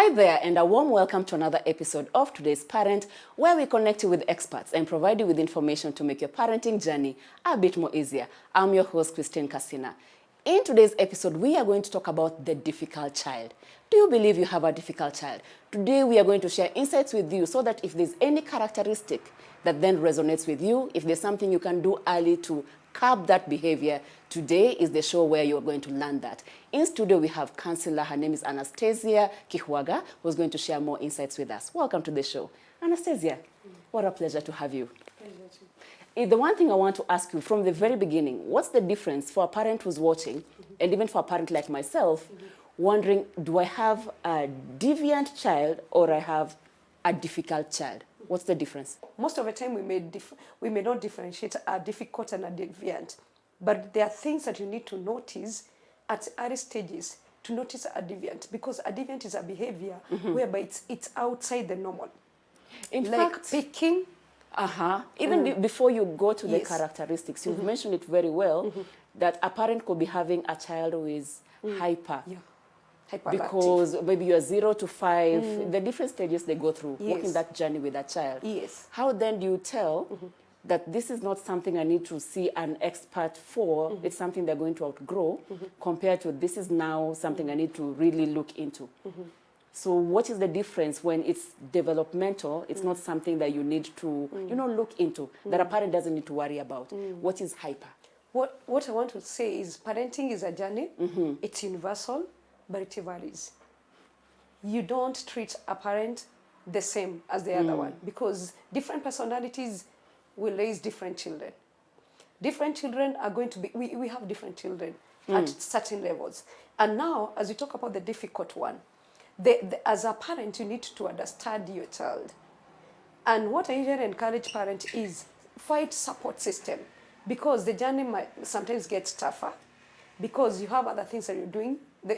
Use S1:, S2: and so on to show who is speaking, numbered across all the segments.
S1: Hi there, and a warm welcome to another episode of Today's Parent, where we connect you with experts and provide you with information to make your parenting journey a bit more easier. I'm your host, Christine Casina. In today's episode, we are going to talk about the difficult child. Do you believe you have a difficult child? Today, we are going to share insights with you so that if there's any characteristic that then resonates with you, if there's something you can do early to curb that behavior, today is the show where you're going to learn that. In studio, we have counselor. Her name is Anastasia Kihuaga, who's going to share more insights with us. Welcome to the show. Anastasia, what a pleasure to have you. The one thing I want to ask you from the very beginning, what's the difference for a parent who's watching, and even for a parent like myself, wondering, do I have a deviant child or I have a difficult child? What's the difference?
S2: Most of the time, we may not differentiate a difficult and a deviant, but there are things that you need to notice at early stages to notice a deviant, because a deviant is a behavior whereby it's outside the normal.
S1: In
S2: like
S1: fact,
S2: picking.
S1: Even before you go to the characteristics, you've mentioned it very well, that a parent could be having a child who is hyper.
S2: Yeah.
S1: Because maybe you're 0 to 5, the different stages they go through,
S2: Yes.
S1: walking that journey with a child.
S2: Yes.
S1: How then do you tell that this is not something I need to see an expert for, it's something they're going to outgrow, compared to this is now something I need to really look into? So what is the difference when it's developmental, it's not something that you need to, look into, that a parent doesn't need to worry about? What is hyper?
S2: What I want to say is parenting is a journey. It's universal, but it varies. You don't treat a parent the same as the other one, because different personalities will raise different children. Different children are going to be, we have different children at certain levels. And now, as we talk about the difficult one, as a parent, you need to understand your child. And what I usually encourage parents is find support system, because the journey might sometimes get tougher, because you have other things that you're doing.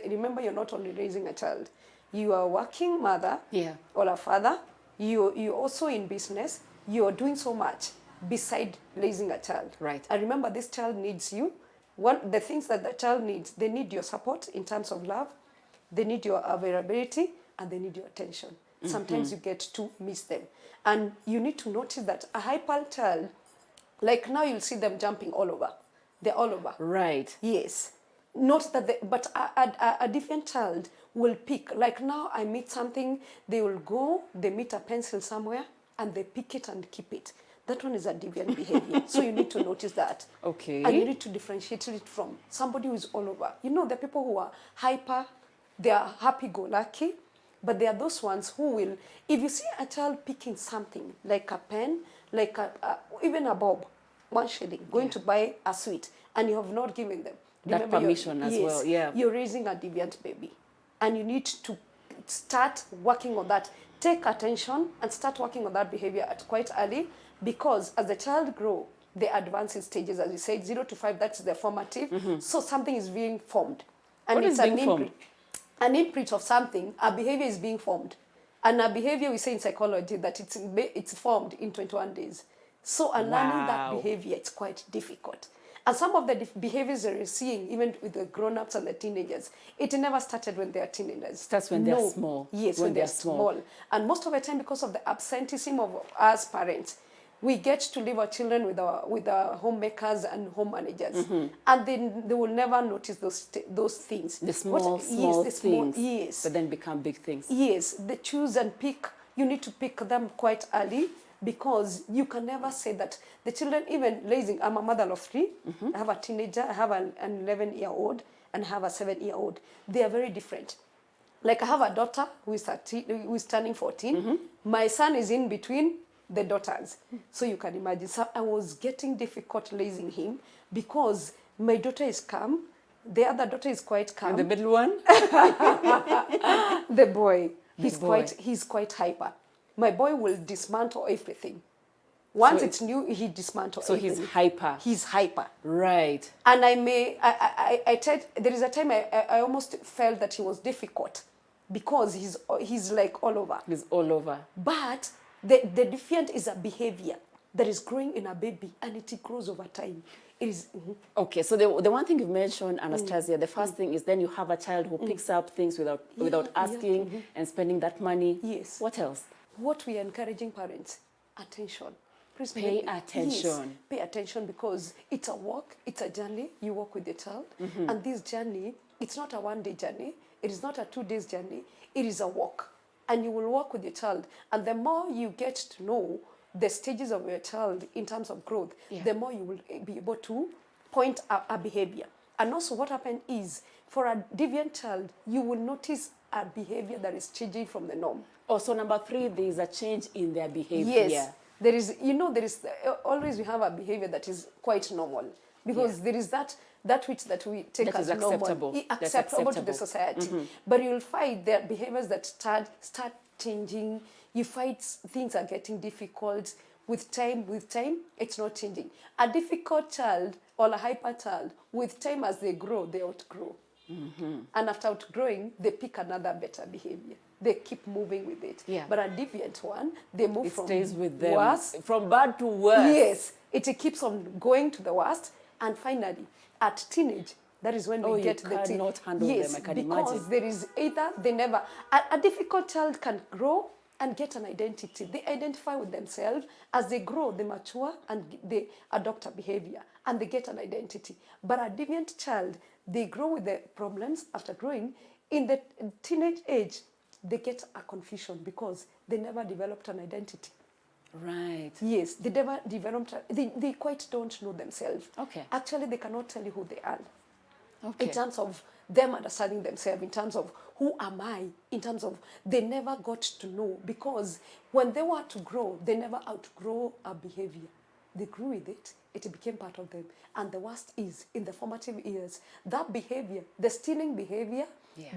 S2: Remember, you're not only raising a child. You are a working mother or a father. You're also in business. You're doing so much beside raising a child.
S1: Right.
S2: And remember, this child needs you. The things that the child needs, they need your support in terms of love. They need your availability, and they need your attention. Sometimes you get to miss them. And you need to notice that a hyper child, like now you'll see them jumping all over. They're all over.
S1: Right.
S2: Yes. Not that, but a different child will pick. Like now I meet something, they will go, they meet a pencil somewhere, and they pick it and keep it. That one is a deviant behavior. So you need to notice that.
S1: Okay.
S2: And you need to differentiate it from somebody who is all over. You know, the people who are hyper, they are happy-go-lucky, but there are those ones who will, if you see a child picking something, like a pen, like even a bulb, 1 shilling, going to buy a sweet, and you have not given them.
S1: That permission as well, yeah.
S2: You're raising a deviant baby, and you need to start working on that. Take attention and start working on that behavior at quite early, because as the child grows, they advance in stages, as you said, 0 to 5, that's the formative. So something is being formed. And
S1: What is being formed?
S2: An imprint of something, a behavior is being formed. And a behavior, we say in psychology, that it's formed in 21 days. So learning that behavior, it's quite difficult. And some of the behaviors that you're seeing, even with the grown-ups and the teenagers, it never started when they are teenagers.
S1: Starts when they're small.
S2: Yes, when they're small. And most of the time, because of the absenteeism of us parents, we get to leave our children with our homemakers and home managers. And then they will never notice those things.
S1: The small things.
S2: Yes.
S1: But then become big things.
S2: Yes, they choose and pick. You need to pick them quite early, because you can never say that the children, even raising, I'm a mother of 3, I have a teenager, I have an 11-year-old, and I have a 7-year-old. They are very different. Like I have a daughter who is turning 14. My son is in between the daughters. So you can imagine. So I was getting difficult raising him, because my daughter is calm, the other daughter is quite calm.
S1: And the middle one?
S2: The boy, he's quite hyper. My boy will dismantle everything. Once it's new, he dismantles everything.
S1: So he's hyper.
S2: He's hyper.
S1: Right.
S2: And there is a time I almost felt that he was difficult, because he's like all over.
S1: He's all over.
S2: But the defiant is a behavior that is growing in a baby, and it grows over time. It is,
S1: Okay, so the one thing you've mentioned, Anastasia, the first thing is then you have a child who picks up things without asking and spending that money.
S2: Yes.
S1: What else?
S2: What we are encouraging parents, attention. Please
S1: Pay attention.
S2: Yes, pay attention, because it's a walk, it's a journey. You walk with your child. And this journey, it's not a one-day journey. It is not a 2 days journey. It is a walk. And you will walk with your child. And the more you get to know the stages of your child in terms of growth, the more you will be able to point a behavior. And also what happened is, for a deviant child, you will notice a behavior that is changing from the norm.
S1: Oh, so number 3, there is a change in their behavior.
S2: Yes. There is, always we have a behavior that is quite normal, because there is that which that we take
S1: that
S2: as
S1: is
S2: normal, acceptable to the society. But you'll find there are behaviors that start changing. You find things are getting difficult with time. It's not changing. A difficult child or a hyper child, with time as they grow, they outgrow. And after outgrowing, they pick another better behavior. They keep moving with it. But a deviant one, they move from
S1: stays with them.
S2: worse,
S1: From bad to worse.
S2: Yes, it keeps on going to the worst. And finally, at teenage, that is when we get the
S1: you cannot handle them, I can imagine.
S2: Because there is either a difficult child can grow and get an identity. They identify with themselves. As they grow, they mature and they adopt a behavior and they get an identity. But a deviant child, they grow with the problems after growing. In the teenage age, they get a confusion because they never developed an identity.
S1: Right.
S2: Yes, they never developed, they quite don't know themselves.
S1: Okay.
S2: Actually, they cannot tell you who they are.
S1: Okay.
S2: In terms of them understanding themselves, in terms of who am I, in terms of they never got to know, because when they were to grow, they never outgrow a behavior. They grew with it, it became part of them. And the worst is, in the formative years, that behavior, the stealing behavior,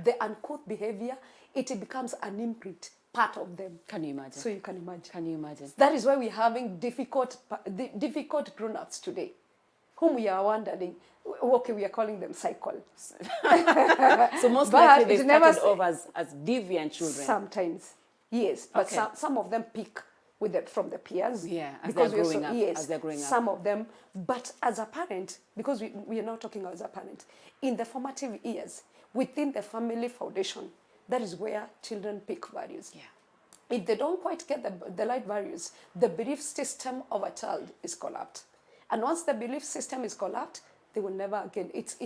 S2: the uncouth behavior, it becomes an imprint, part of them.
S1: Can you imagine?
S2: So you can imagine.
S1: Can you imagine?
S2: That is why we're having difficult grown-ups today, whom we are wondering, okay, we are calling them cycle.
S1: So most likely they started off as deviant children.
S2: Sometimes, yes. But some of them pick from the peers.
S1: Yeah, as
S2: because
S1: they're growing up.
S2: Yes,
S1: as they're growing up.
S2: some of them. But as a parent, because we are now talking as a parent, in the formative years, within the family foundation, that is where children pick values.
S1: Yeah.
S2: If they don't quite get the right values, the belief system of a child is collapsed. And once the belief system is collapsed, they will never again. It's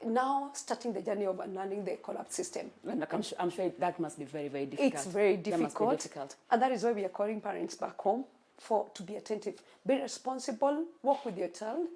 S2: now starting the journey of unlearning the collapsed system.
S1: And I'm sure that must be very, very difficult.
S2: It's very difficult.
S1: That must be difficult.
S2: And that is why we are calling parents back home to be attentive. Be responsible, work with your child,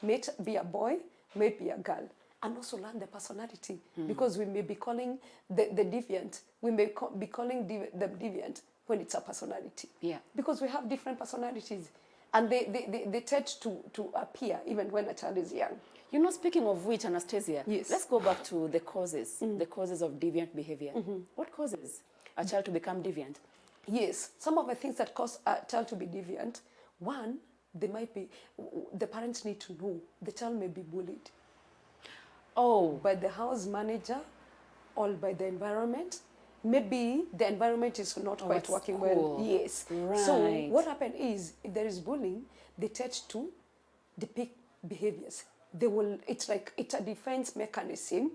S2: may it be a boy, may it be a girl. And also learn the personality, because we may be calling the deviant, we may be calling the deviant when it's a personality.
S1: Yeah.
S2: Because we have different personalities, and they tend to appear even when a child is young.
S1: You know, speaking of which, Anastasia,
S2: Yes.
S1: let's go back to the causes of deviant behavior. What causes a child to become deviant?
S2: Yes, some of the things that cause a child to be deviant, one, the parents need to know the child may be bullied.
S1: Oh.
S2: By the house manager or by the environment. Maybe the environment is not quite working well. Yes.
S1: Right.
S2: So what happened is, if there is bullying, they tend to depict behaviors. It's a defense mechanism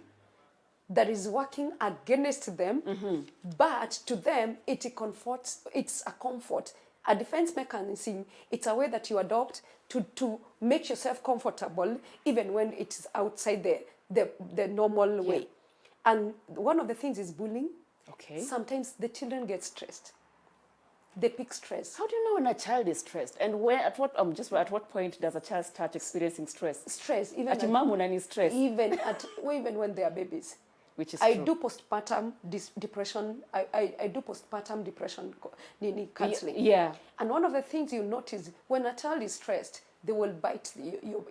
S2: that is working against them, but to them it's a comfort. A defense mechanism, it's a way that you adopt to make yourself comfortable even when it's outside the normal way. And one of the things is bullying.
S1: Okay.
S2: Sometimes the children get stressed. They pick stress.
S1: How do you know when a child is stressed? And at what point does a child start experiencing stress?
S2: Stress, even
S1: at mom when is stress.
S2: Even when they are babies.
S1: Which is
S2: I
S1: true.
S2: do postpartum depression. I do postpartum depression counseling.
S1: Yeah.
S2: And one of the things you notice, when a child is stressed, they will bite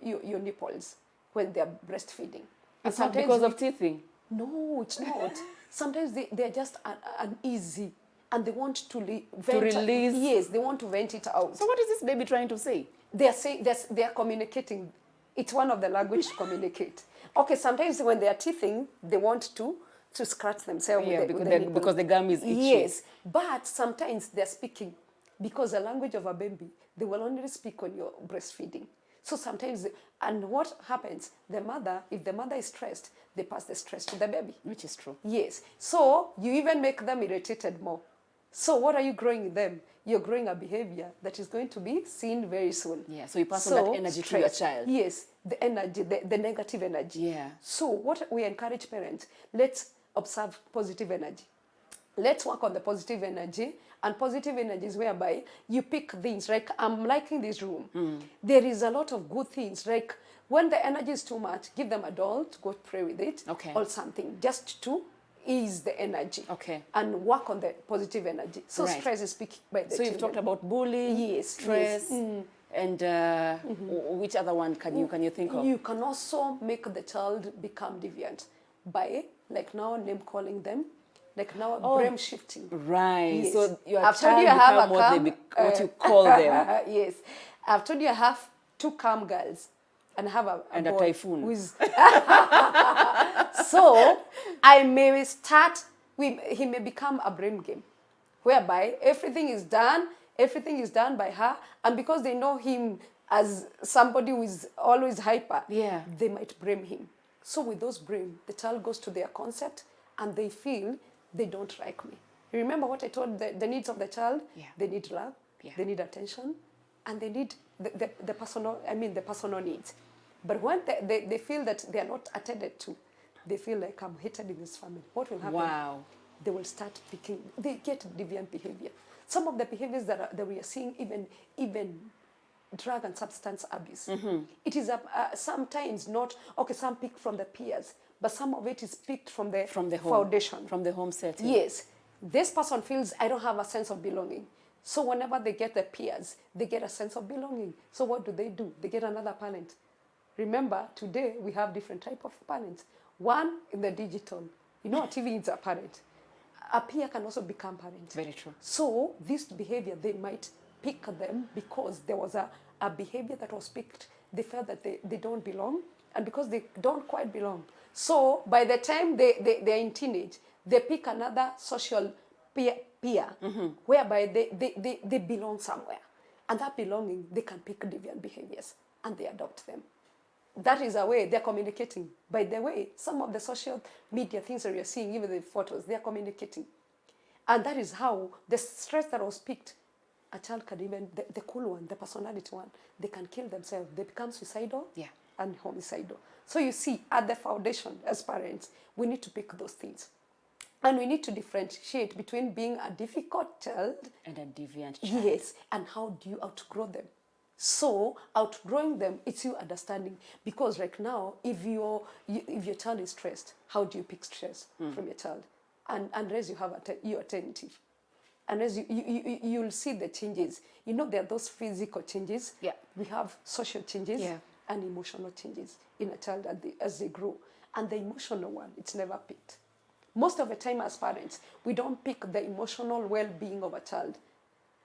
S2: your nipples when they are breastfeeding.
S1: It's not because of teething.
S2: No, it's not. Sometimes they're just uneasy and they want to
S1: release.
S2: Yes, they want to vent it out.
S1: So what is this baby trying to say?
S2: They are saying they are communicating. It's one of the language to communicate. Okay, sometimes when they are teething, they want to scratch themselves.
S1: Yeah, because the gum is itchy.
S2: Yes, but sometimes they're speaking, because the language of a baby, they will only speak when you're breastfeeding. So sometimes, and what happens, if the mother is stressed, they pass the stress to the baby.
S1: Which is true.
S2: Yes. So you even make them irritated more. So what are you growing in them? You're growing a behavior that is going to be seen very soon.
S1: Yeah, so you pass on that energy to your child.
S2: Yes, the energy, the negative energy.
S1: Yeah.
S2: So what we encourage parents, let's observe positive energy. Let's work on the positive energy. And positive energy is whereby you pick things, like I'm liking this room. There is a lot of good things, like when the energy is too much, give them a doll to go play with it,
S1: Okay.
S2: or something, just to ease the energy.
S1: Okay.
S2: And work on the positive energy. So
S1: Right.
S2: stress is picked by the
S1: So you've talked about bullying,
S2: Yes,
S1: stress,
S2: yes.
S1: and which other one can you think of?
S2: You can also make the child become deviant by, like now, name calling them, like now, blame shifting.
S1: Right.
S2: Yes.
S1: So your
S2: I've told
S1: child
S2: you I have
S1: become
S2: a
S1: what you call them.
S2: Yes. I've told you I have 2 calm girls and I have a
S1: And a
S2: boy
S1: typhoon.
S2: who is so I may start, he may become a blame game, whereby everything is done by her, and because they know him as somebody who is always hyper,
S1: Yeah.
S2: they might blame him. So with those blame, the child goes to their concept and they feel they don't like me. Remember what I told the needs of the child?
S1: Yeah.
S2: They need love,
S1: Yeah.
S2: they need attention, and they need the personal needs. But when they feel that they are not attended to, they feel like I'm hated in this family. What will happen?
S1: Wow.
S2: They will start picking, they get deviant behavior. Some of the behaviors that we are seeing, even drug and substance abuse. It is sometimes not, okay, some pick from the peers, but some of it is picked from the
S1: From the home.
S2: foundation.
S1: From the home setting.
S2: Yes. This person feels, I don't have a sense of belonging. So whenever they get the peers, they get a sense of belonging. So what do? They get another parent. Remember, today we have different type of parents. One in the digital. You know, TV is a parent. A peer can also become parent.
S1: Very true.
S2: So this behavior, they might pick them because there was a behavior that was picked. They felt that they don't belong, and because they don't quite belong. So by the time they're in teenage, they pick another social peer whereby they belong somewhere. And that belonging, they can pick deviant behaviors and they adopt them. That is a way they're communicating. By the way, some of the social media things that we are seeing, even the photos, they are communicating. And that is how the stress that was picked, a child can even, the cool one, the personality one, they can kill themselves. They become suicidal and homicidal. So you see, at the foundation, as parents, we need to pick those things. And we need to differentiate between being a difficult child
S1: and a deviant child.
S2: Yes, and how do you outgrow them? So outgrowing them, it's you understanding. Because right now, if your child is stressed, how do you pick stress from your child? And unless you have you're attentive, unless you'll see the changes. You know, there are those physical changes.
S1: Yeah.
S2: We have social changes and emotional changes in a child as they grow. And the emotional one, it's never picked. Most of the time as parents, we don't pick the emotional well-being of a child.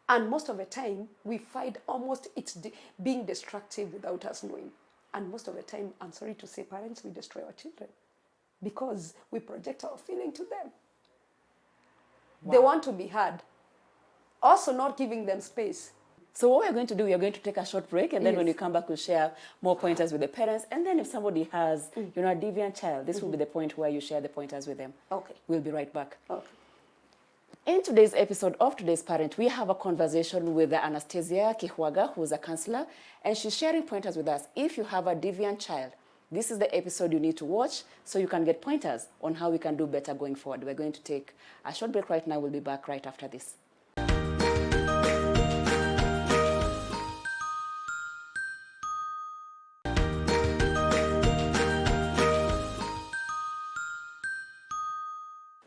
S2: And most of the time, we find almost it's being destructive without us knowing. And most of the time, I'm sorry to say, parents, we destroy our children because we project our feeling to them. Wow. They want to be heard. Also not giving them space.
S1: So what we're going to do, we are going to take a short break, and then when we come back, we'll share more pointers with the parents. And then if somebody has, a deviant child, this will be the point where you share the pointers with them.
S2: Okay.
S1: We'll be right back.
S2: Okay.
S1: In today's episode of Today's Parent, we have a conversation with Anastasia Kihwaga, who's a counselor, and she's sharing pointers with us. If you have a deviant child, this is the episode you need to watch so you can get pointers on how we can do better going forward. We're going to take a short break right now. We'll be back right after this.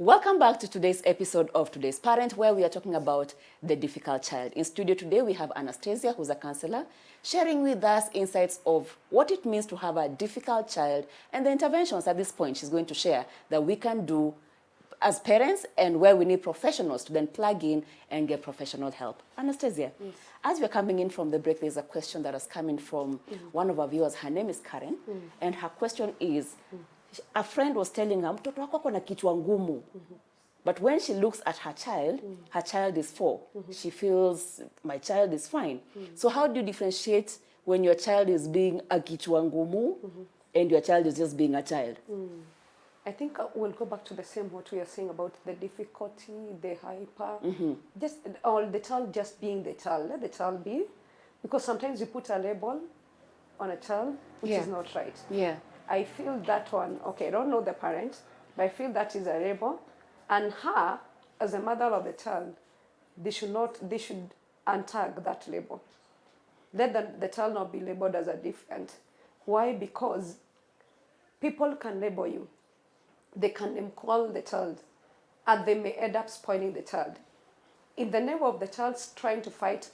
S1: Welcome back to today's episode of Today's Parent, where we are talking about the difficult child. In studio today, we have Anastasia, who's a counselor, sharing with us insights of what it means to have a difficult child and the interventions at this point she's going to share that we can do as parents and where we need professionals to then plug in and get professional help. Anastasia, as we're coming in from the break, there's a question that has come in from one of our viewers. Her name is Karen, and her question is, a friend was telling her, mtoto wako ako na kichwa ngumu. But when she looks at her child is 4. She feels, my child is fine. So how do you differentiate when your child is being a kichwa ngumu and your child is just being a child?
S2: I think we'll go back to the same what we are saying about the difficulty, the hyper, just or the child just being the child. Let the child be, because sometimes you put a label on a child which is not right.
S1: Yeah.
S2: I feel that one. Okay, I don't know the parents, but I feel that is a label, and her as a mother of the child, they should untag that label. Let the child not be labeled as a different. Why? Because people can label you. They can name call the child, and they may end up spoiling the child. In the name of the child's trying to fight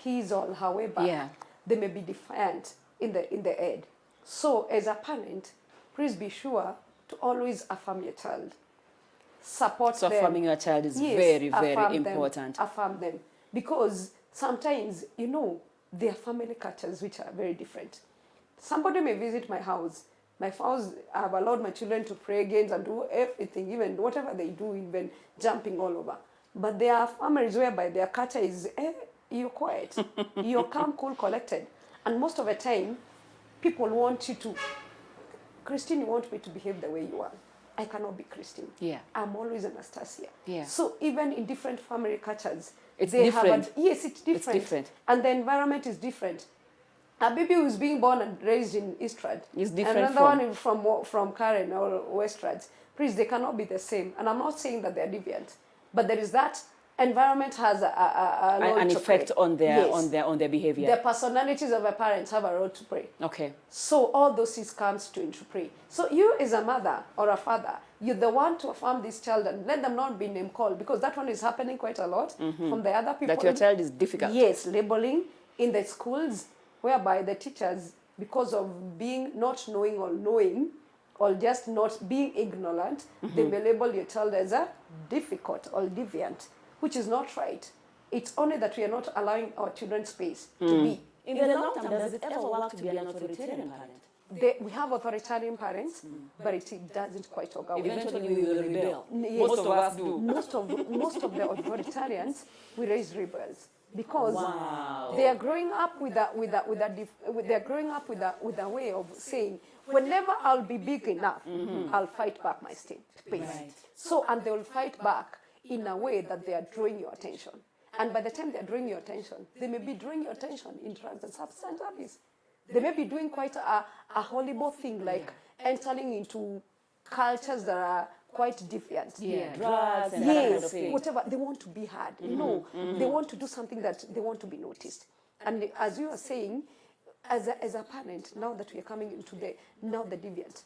S2: his or her way back, they may be defiant in the head. So as a parent, please be sure to always affirm your child. Support them. So
S1: affirming your child is very, very important.
S2: Affirm them. Because sometimes, there are family cultures which are very different. Somebody may visit my house. My house, I have allowed my children to play games and do everything, even whatever they do, even jumping all over. But there are families whereby their culture is, you're quiet. You're calm, cool, collected. And most of the time, people want you to, Christine, you want me to behave the way you are. I cannot be Christine.
S1: Yeah.
S2: I'm always Anastasia.
S1: Yeah.
S2: So even in different family cultures,
S1: it's different.
S2: Yes, it's different.
S1: It's different.
S2: And the environment is different. A baby who is being born and raised in Eastrad
S1: is different.
S2: Another one from Karen or Westrad. Please, they cannot be the same. And I'm not saying that they're deviant, but there is that environment has
S1: an effect on their behavior.
S2: The personalities of the parents have a role to play.
S1: Okay.
S2: So all those things comes to into play. So you as a mother or a father, you're the one to affirm this child and let them not be name called, because that one is happening quite a lot from the other people.
S1: That your child is difficult.
S2: Yes, labeling in the schools, whereby the teachers, because of being not knowing or knowing, or just not being ignorant, they may label your child as a difficult or deviant, which is not right. It's only that we are not allowing our children space to be.
S1: In the long term, does it ever work to be an authoritarian parent?
S2: We have authoritarian parents, but it doesn't quite work out.
S1: Eventually we will rebel.
S2: Yes.
S1: Most of us do.
S2: Most of the authoritarians, we raise rebels. Because they are growing up with a way of saying, whenever I'll be big enough, I'll fight back my space. Right. So, and they will fight back in a way that they are drawing your attention. And by the time they are drawing your attention, they may be drawing your attention in drugs and substance abuse. They may be doing quite a horrible thing, like entering into cultures that are quite defiant.
S1: Drugs and that kind of thing.
S2: Whatever. They want to be heard. They want to do something that they want to be noticed. And as you are saying, as a parent, now that we are coming into the deviant,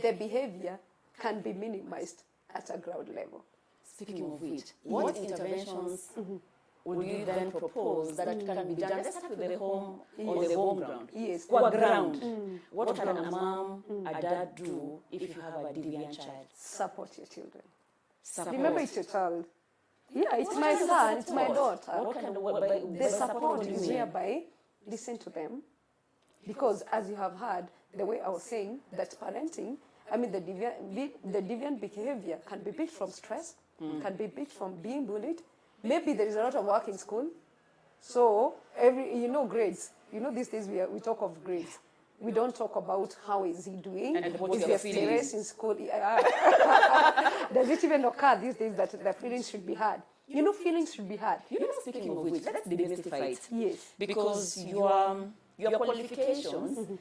S2: the behavior can be minimized at a ground level.
S1: Speaking of which, what interventions would you then propose that can be done? Let's start with the home or the home ground.
S2: Yes.
S1: What ground? What can a mom, a dad do if you have a deviant child?
S2: Support your children.
S1: Support.
S2: Remember, it's your child. Yeah, it's my son, it's my daughter. The support is whereby listen to them. Because as you have heard, the way I was saying, that parenting, the deviant behavior can be built from stress, can be built from being bullied. Maybe there is a lot of work in school. So, grades. These days we talk of grades. We don't talk about how is he doing.
S1: And what
S2: is
S1: your
S2: there
S1: feelings
S2: stress in school? Does it even occur these days that the feelings should be heard? Feelings should be heard.
S1: Speaking of which, let's demystify it.
S2: Yes.
S1: Because your qualifications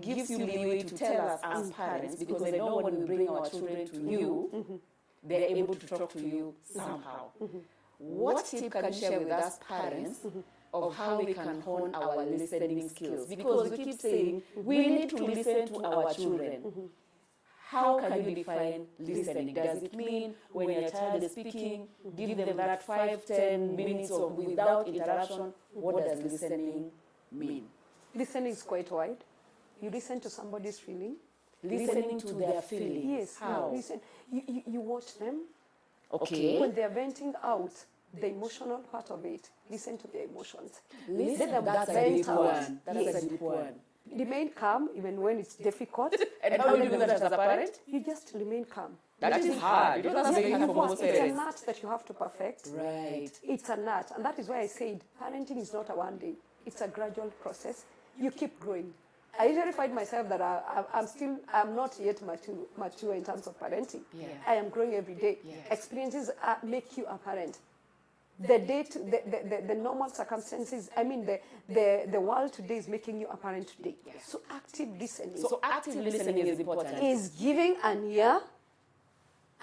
S1: gives you leeway to tell us as parents, because they know when we bring our children to you, they're able to talk to you somehow. What tip can you share with us parents of how we can hone our listening skills? Because we keep saying we need to listen to our children. How can you define listening? Does it mean when your child is speaking, give them that 5-10 minutes of without interruption? What does listening mean?
S2: Listening is quite wide. You listen to somebody's feeling.
S1: Listening to their feelings.
S2: Yes.
S1: How?
S2: Listen. You watch them.
S1: Okay.
S2: When they're venting out the emotional part of it, listen to their emotions.
S1: Listen. That's a deep one. That's a deep one.
S2: Remain calm even when it's difficult.
S1: And how do you do that as a parent?
S2: You just remain calm.
S1: That is hard. You know, that's very hard for most
S2: It's a
S1: parents.
S2: nut that you have to perfect.
S1: Right.
S2: It's a nut, and that is why I said parenting is not a one day. It's a gradual process. You keep growing. I usually find myself that I'm not yet mature in terms of parenting.
S1: Yeah.
S2: I am growing every day.
S1: Yes.
S2: Experiences make you a parent. The normal circumstances, I mean, the world today is making you a parent today.
S1: Yes.
S2: So active listening
S1: So active listening is important.
S2: is giving an ear,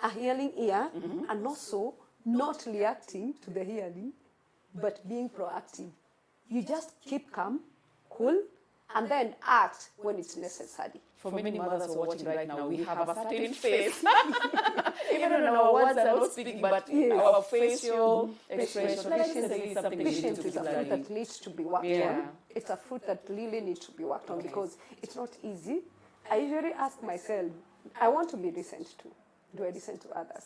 S2: a hearing ear, and also not reacting to the hearing, but being proactive. You just keep calm, cool, and then act when it's necessary.
S1: For many mothers who are watching right now, we have a certain face. Even when our words are not speaking, but our facial expression.
S2: Patience is a fruit that needs to be worked
S1: Yeah.
S2: on. It's a fruit that really needs to be worked on because it's not easy. I usually ask myself, I want to be listened to. Do I listen to others?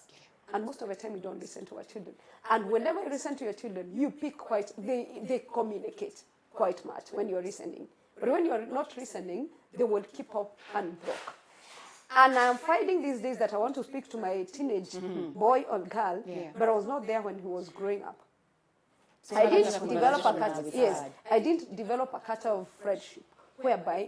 S2: And most of the time, you don't listen to our children. And whenever you listen to your children, you pick they communicate quite much when you're listening. But when you're not listening, they will keep up and block. And I'm finding these days that I want to speak to my teenage boy or girl, but I was not there when he was growing up.
S1: So
S2: I didn't
S1: having a
S2: develop a
S1: conversation
S2: culture.
S1: now is
S2: Yes,
S1: hard.
S2: I didn't develop a culture of friendship, whereby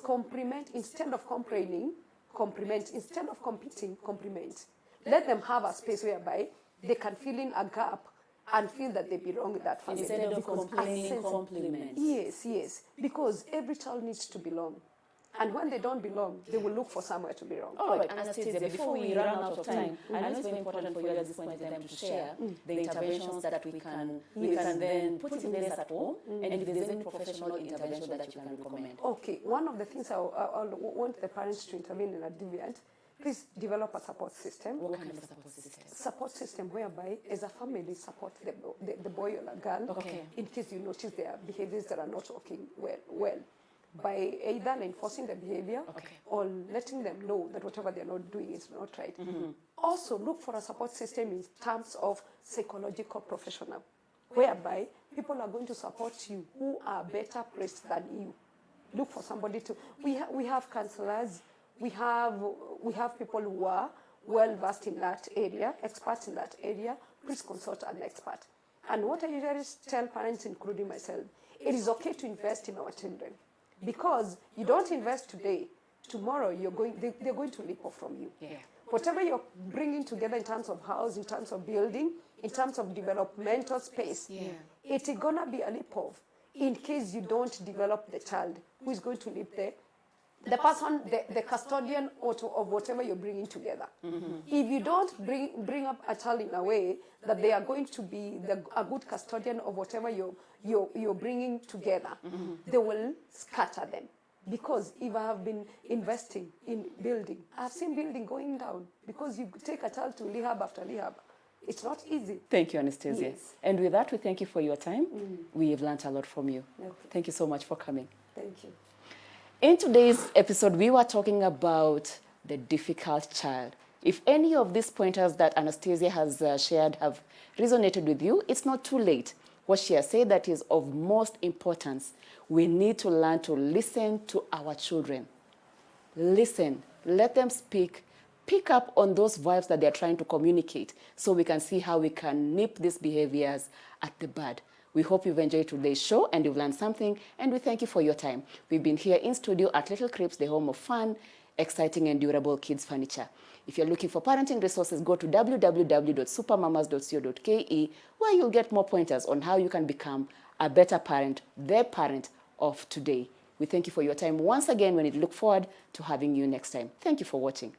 S2: compliment instead of complaining, compliment instead of competing, compliment. Let them have a space whereby they can fill in a gap and feel that they belong in that family.
S1: Instead of complaining, compliment.
S2: Yes, because every child needs to belong. And when they don't belong, they will look for somewhere to belong.
S1: All right, Anastasia, before we run out of time, I know it's very important for you at this point in time to share the interventions that we can then put in place at home, and if there's any professional intervention that you can recommend.
S2: Okay, one of the things I want the parents to intervene in a deviant, please develop a support system.
S1: What kind of support system?
S2: Support system whereby, as a family, support the boy or the girl in case you notice their behaviors that are not working well. By either enforcing the behavior or letting them know that whatever they're not doing is not right. Also, look for a support system in terms of psychological professional, whereby people are going to support you who are better placed than you. Look for somebody to. We have counselors. We have people who are well versed in that area, experts in that area. Please consult an expert. And what I usually tell parents, including myself, it is okay to invest in our children. Because you don't invest today, tomorrow they're going to leap off from you.
S1: Yeah.
S2: Whatever you're bringing together in terms of house, in terms of building, in terms of developmental space, it's going to be a leap off in case you don't develop the child who is going to leap there. The person, the custodian of whatever you're bringing together. If you don't bring up a child in a way that they are going to be a good custodian of whatever you're bringing together, they will scatter them. Because if I have been investing in building, I've seen building going down because you take a child to rehab after rehab. It's not easy.
S1: Thank you, Anastasia.
S2: Yes.
S1: And with that, we thank you for your time. We have learned a lot from you.
S2: Okay.
S1: Thank you so much for coming.
S2: Thank you.
S1: In today's episode, we were talking about the difficult child. If any of these pointers that Anastasia has shared have resonated with you, it's not too late. What she has said that is of most importance, we need to learn to listen to our children. Listen, let them speak, pick up on those vibes that they're trying to communicate so we can see how we can nip these behaviors at the bud. We hope you've enjoyed today's show and you've learned something, and we thank you for your time. We've been here in studio at Little Cribs, the home of fun, exciting and durable kids furniture. If you're looking for parenting resources, go to www.supermamas.co.ke, where you'll get more pointers on how you can become a better parent, the parent of today. We thank you for your time once again, and we look forward to having you next time. Thank you for watching.